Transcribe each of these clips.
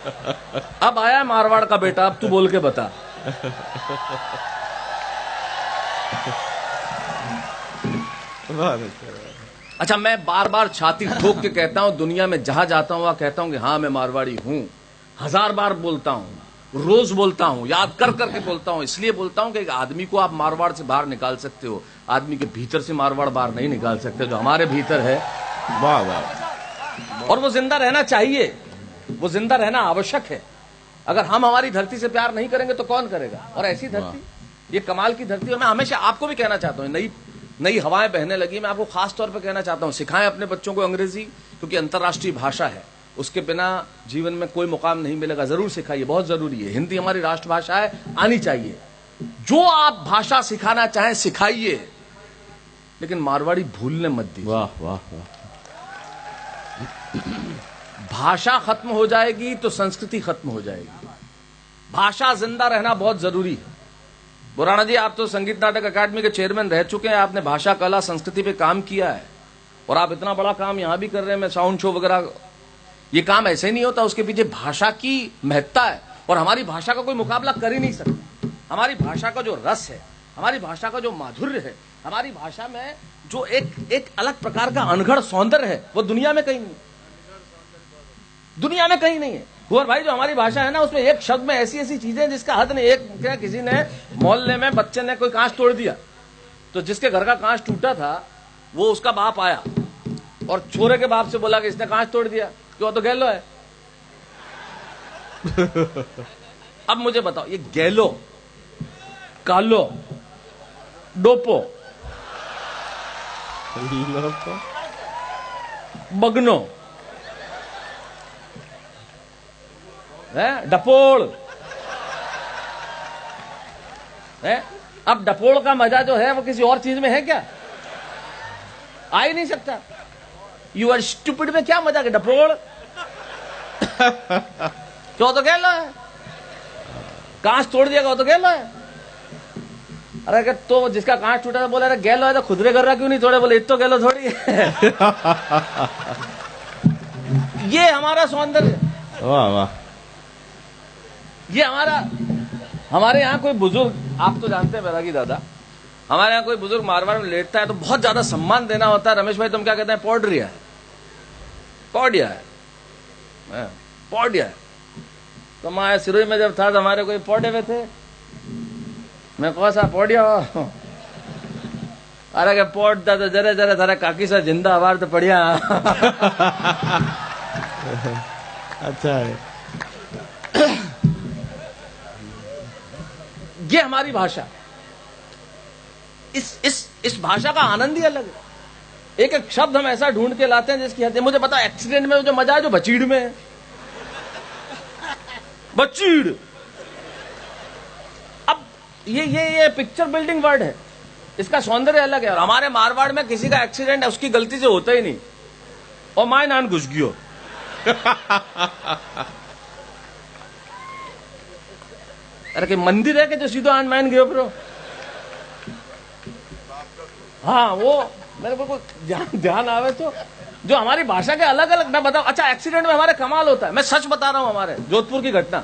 अब आया है मारवाड़ का बेटा, अब तू बोल के बता। अच्छा, मैं बार बार छाती ठोक के कहता हूं, दुनिया में जहां जाता हूं वहां कहता हूं कि हाँ मैं मारवाड़ी हूं। 1000 बार बोलता हूं, रोज बोलता हूं, याद कर करके बोलता हूं। इसलिए बोलता हूं कि एक आदमी को आप मारवाड़ से बाहर निकाल सकते हो, आदमी के भीतर से मारवाड़ बाहर नहीं निकाल सकते, जो हमारे भीतर है। वाह वाह। और वो जिंदा रहना चाहिए, वो जिंदा रहना आवश्यक है। अगर हम हमारी धरती से प्यार नहीं करेंगे तो कौन करेगा? और ऐसी धरती, ये कमाल की धरती। और मैं हमेशा आपको भी कहना चाहता हूं, नई नई हवाएं बहने लगी, मैं आपको खास तौर पर कहना चाहता हूं, सिखाएं अपने बच्चों को अंग्रेजी, क्योंकि अंतर्राष्ट्रीय भाषा है, उसके बिना जीवन में कोई मुकाम नहीं मिलेगा। जरूर सिखाइए, बहुत जरूरी है। हिंदी हमारी राष्ट्रभाषा है, आनी चाहिए। जो आप भाषा सिखाना चाहें सिखाइए, लेकिन मारवाड़ी भूलने मत दीजिए। वाह वाह वाह। भाषा खत्म हो जाएगी तो संस्कृति खत्म हो जाएगी। भाषा जिंदा रहना बहुत जरूरी है। बुराना जी, आप तो संगीत नाटक अकादमी के चेयरमैन रह चुके हैं, आपने भाषा कला संस्कृति पे काम किया है, और आप इतना बड़ा काम यहां भी कर रहे हैं। मैं साउंड शो वगैरह, ये काम ऐसे नहीं होता, उसके पीछे भाषा की महत्ता है। और हमारी भाषा का कोई मुकाबला कर ही नहीं सकता। हमारी भाषा का जो रस है, हमारी भाषा का जो माधुर्य है, हमारी भाषा में जो एक अलग प्रकार का अनघड़ सौंदर्य है, वो दुनिया में कहीं नहीं, दुनिया में कहीं नहीं है। कुंवर भाई, जो हमारी भाषा है ना, उसमें एक शब्द में ऐसी ऐसी चीजें जिसका हद नहीं। एक क्या, किसी ने मोहल्ले में बच्चे ने कोई कांच तोड़ दिया, तो जिसके घर का कांच टूटा था वो उसका बाप आया और छोरे के बाप से बोला कि इसने कांच तोड़ दिया, क्यों? तो गैलो है। अब मुझे बताओ, ये गैलो, कालो, डोपो, बगनो है, डपोड़ है। अब डपोड़ का मजा जो है वो किसी और चीज में है क्या? आ ही नहीं सकता। यू आर स्टूपिड में क्या मजा है? डपोड़ क्यों? तो गैलो है। कांच तोड़ दिया तो गैलो है। अरे अगर तो जिसका कांच टूटा था बोला, अरे गैलो है तो खुदरे कर रहा क्यों नहीं तोड़े? बोले इतो गैलो थोड़ी है। ये हमारा सौंदर्य। वाह वाह। ये हमारे यहाँ कोई बुजुर्ग, आप तो जानते हैं बैरागी दादा, हमारे यहाँ कोई बुजुर्ग मारवाड़ में लेटता है तो बहुत ज्यादा सम्मान देना होता है। रमेश भाई, तुम क्या कहते हैं? पौडिया है, पौडिया है, पौडिया है। तो मैं सिरोही में जब था तो हमारे कोई पौडे में थे, मैं कौन सा पौडिया हो? अरे के पौट था तो जरे जरे थारे काकी सा जिंदा आवार तो पढ़िया। अच्छा है। ये हमारी भाषा, इस भाषा का आनंद ही अलग है। एक एक शब्द हम ऐसा ढूंढ के लाते हैं जिसकी हद। मुझे पता, एक्सीडेंट में जो मजा है जो बचीड़ में है। बचीड़, अब ये पिक्चर बिल्डिंग वर्ड है, इसका सौंदर्य अलग है। और हमारे मारवाड़ में किसी का एक्सीडेंट है उसकी गलती से होता ही नहीं, और माय नान घुस गयो। अरे कि मंदिर है कि जो सीधो आन मान गयो ब्रो? हाँ, वो मेरे को ध्यान आवे तो जो हमारी भाषा के अलग अलग। मैं बताऊं, अच्छा एक्सीडेंट में हमारे कमाल होता है। मैं सच बता रहा हूं, हमारे जोधपुर की घटना।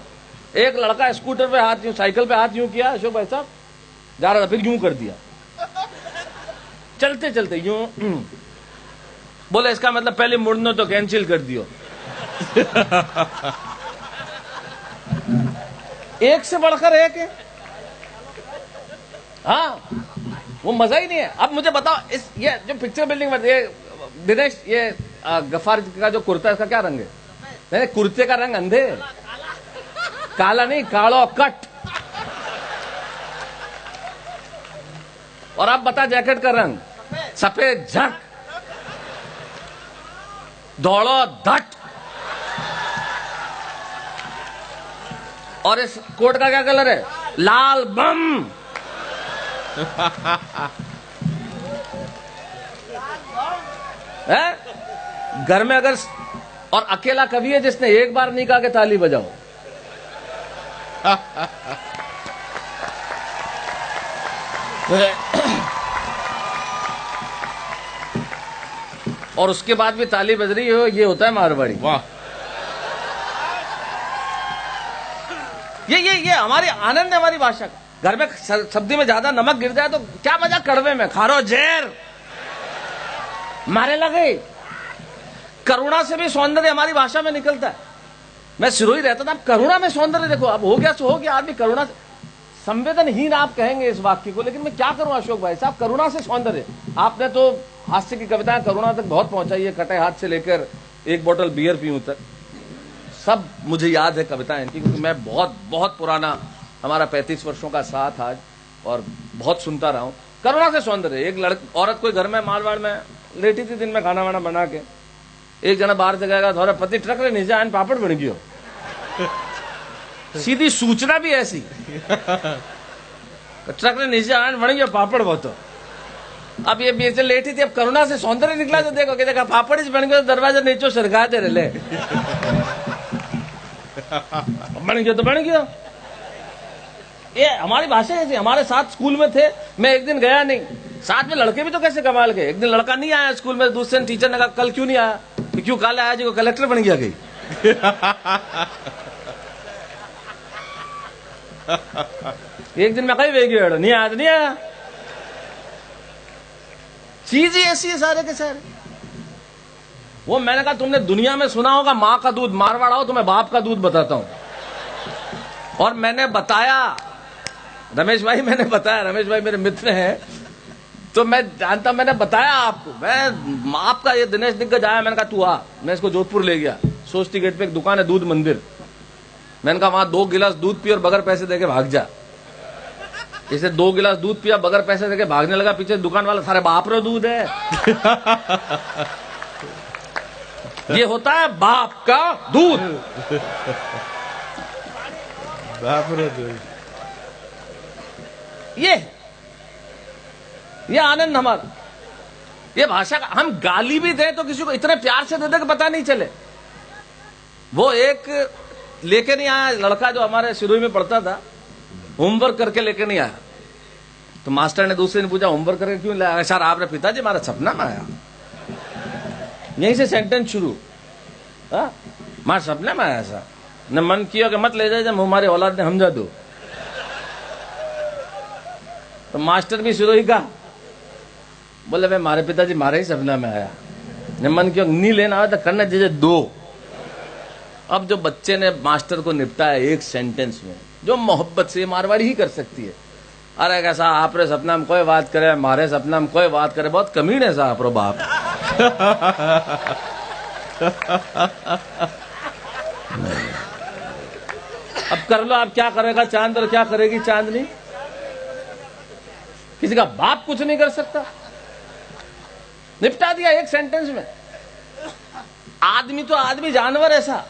एक लड़का स्कूटर पे हाथ यूं, साइकिल पे हाथ यूं किया, अशोक भाई साहब जा रहा था, फिर यूं कर दिया, चलते चलते यूं। बोले इसका मतलब पहले मुड़ना तो कैंसिल कर दियो। एक से बढ़कर एक है। हाँ, वो मजा ही नहीं है। अब मुझे बताओ, ये जो पिक्चर बिल्डिंग में, ये दिनेश, ये गफ्फार का जो कुर्ता है, इसका क्या रंग है? नहीं, कुर्ते का रंग अंधे, काला नहीं, कालो कट। और अब बता जैकेट का रंग सफेद झक, दौड़ो धट। और इस कोट का क्या कलर है? लाल बम। है? घर में अगर, और अकेला कवि है जिसने एक बार नहीं कहा कि ताली बजाओ। और उसके बाद भी ताली बज रही हो, ये होता है मारवाड़ी। वाह। ये हमारी आनंद है हमारी भाषा का। घर में सब्जी में ज्यादा नमक गिर जाए तो क्या मजा, कड़वे में खारो जहर मारे लगे। करुणा से भी सौंदर्य हमारी भाषा में निकलता है। मैं सिरोही रहता था, अब करुणा में सौंदर्य देखो, अब हो गया सो हो गया। आदमी करुणा से संवेदनहीन आप कहेंगे इस वाक्य को, लेकिन मैं क्या करूं अशोक भाई साहब, करुणा से सौंदर्य। आपने तो हास्य की कविताएं करुणा तक बहुत पहुंचाई है, कटे हाथ से लेकर एक बोतल बियर पीऊं तक, सब मुझे याद है कविताएं इनकी, क्योंकि मैं बहुत बहुत पुराना, हमारा 35 वर्षों का साथ आज, और बहुत सुनता रहा हूं। करुणा से सौंदर्य। एक औरत कोई घर में मारवाड़ में लेटी थी, दिन में खाना वाना बना के, एक जना बाहर से गएगा, थोड़ा पति ट्रक रे नीचे आन पापड़ बन गयो। सीधी सूचना भी ऐसी, ट्रक ने नीचे आन बन गयो पापड़ वो तो। अब ये बीच लेटी थी, अब करुणा से सौंदर्य निकला तो देखो कि देखा पापड़ ही बन गयो, दरवाजा नीचे सरका दे रहे बन गयो तो बन गयो। ये हमारी भाषा ऐसी। हमारे साथ स्कूल में थे, मैं एक दिन गया नहीं, साथ में लड़के भी तो कैसे कमाल के। एक दिन लड़का नहीं आया स्कूल में, दूसरे दिन टीचर ने कहा कल क्यों नहीं आया, क्यों कल आया जी को कलेक्टर बन गया गई। एक दिन मैं कहीं वे गया, नहीं आया तो नहीं आया। चीज ही ऐसी है सारे के सारे। वो मैंने कहा तुमने दुनिया में सुना होगा मां का दूध, मारवाड़ आओ तुम्हें बाप का दूध बताता हूं। और मैंने बताया, रमेश भाई मैंने बताया, रमेश भाई मेरे मित्र हैं तो मैं जानता, मैंने बताया आपको। मैं आपका ये दिनेश दिग्गज आया, मैंने कहा तू आ, मैं इसको जोधपुर ले गया। सोस्ती गेट पे एक दुकान है दूध मंदिर, मैंने कहा वहां 2 गिलास दूध पी और बगैर पैसे देके भाग जा। इसे 2 गिलास दूध पिया, बगैर पैसे देके भागने लगा। पीछे दुकान वाला, सारे बाप रो दूध है। ये होता है बाप का दूध। बाप रे दूध। ये आनंद हमारा, ये भाषा का। हम गाली भी दें तो किसी को इतने प्यार से दे दे कि पता नहीं चले। वो एक लेके नहीं आया लड़का जो हमारे सिरोही में पढ़ता था, होमवर्क करके लेके नहीं आया। तो मास्टर ने दूसरे ने पूछा होमवर्क करके क्यों लाया? सर आपने पिताजी हमारा सपना में आया। यहीं से सेंटेंस शुरू, मार सपने में आया सर, न मन किया कि मत ले जाए जब हमारे औलाद ने समझा दो। तो मास्टर भी सिरोही का, बोले भाई मारे पिताजी मारे ही सपना में आया, न मन किया नहीं लेना आया तो करना जैसे दो। अब जो बच्चे ने मास्टर को निपटाया एक सेंटेंस में, जो मोहब्बत से मारवाड़ी ही कर सकती है। अरे कैसा आप रे सपना में कोई बात करे, मारे सपना में कोई बात करे, बहुत कमीन है साहब रो बाप। अब कर लो आप, क्या करेगा चांद और क्या करेगी चांदनी। किसी का बाप कुछ नहीं कर सकता, निपटा दिया एक सेंटेंस में। आदमी तो आदमी, जानवर ऐसा